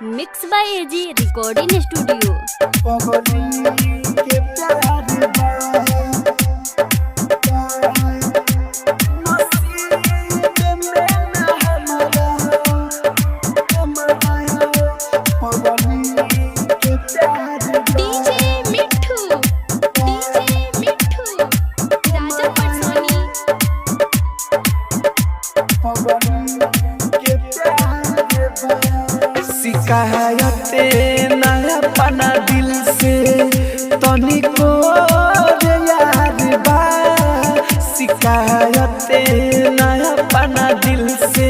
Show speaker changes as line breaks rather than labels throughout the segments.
Mix by AG recording studio.
शिकायते नया पना दिल से तनिको रे यार बा। शिकायते नया पना दिल से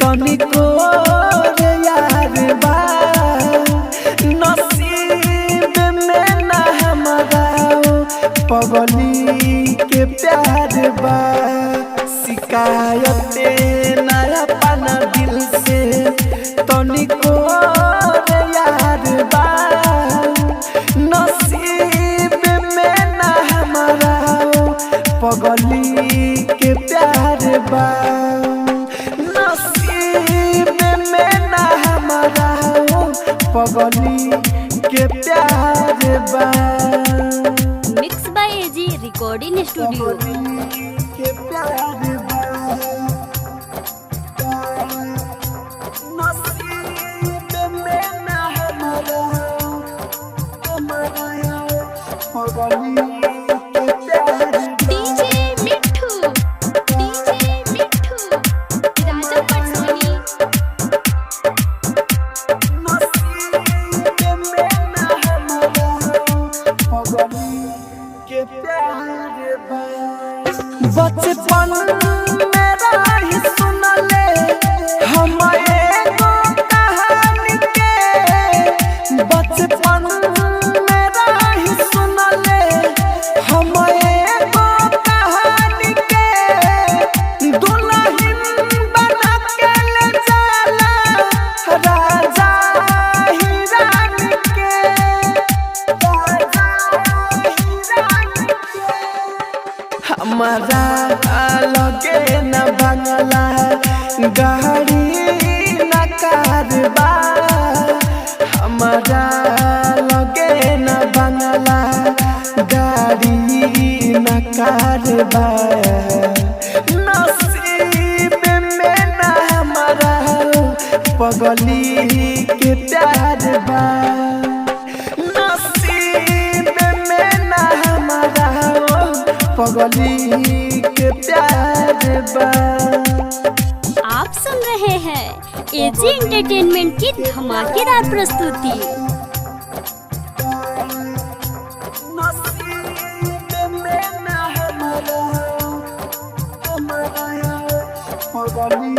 तनिको रे यार बा। नसीब में ना हमारा पगली के प्यार बा। शिकायते नया पना दिल से तनिको रे यार बा। नसीब में ना हमारा पगली के प्यार बा। नसीब में ना हमारा पगली के प्यार बा।
Mix by AG recording studio.
के प्यार बा। बचपन मेरा ही सुन ले हम एगो कहानी के। बचपन मेरा ही सुन ले हम एगो कहानी के। दुल्हन बना के ले जाला राजा ही रानी के। राजा ही रानी के। हमारा लगे न बंगला गाड़ी न कारबा। हमारा लगे न बंगला गाड़ी न कारबा। नसीब में न हमारा पगली के प्यार बा। नसीब में न हमारा पगली के प्यार बा।
आप सुन रहे हैं एजी एंटरटेनमेंट की धमाकेदार प्रस्तुति।
नसीब में ना हमारा पगली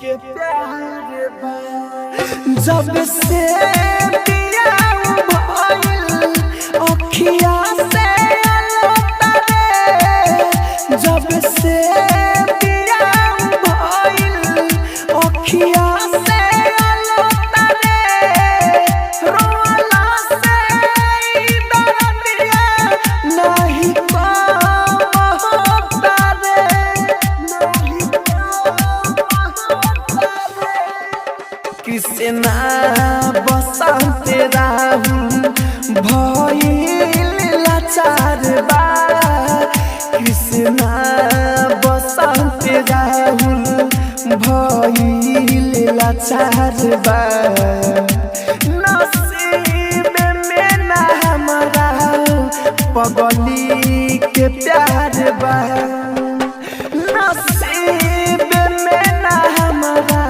के प्यार बा। जब से पिया भइल अखिया से अलतारे। जब से पिया भइल अखिया से अलतारे। रोला से दर्दिया नहीं कम होता रे। नहीं कम होता रे। कृष्णा बसंत राहुल भइल लाचार बा। कृष्णा बसंत राहुल भइल लाचार बा। नसीब में ना हमारा पगली के प्यार बा। नसीब में ना हमारा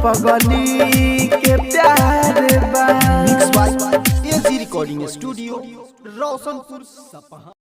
पगली के प्यार बा।
Mix by AG recording studio Roshanpur Sapaha.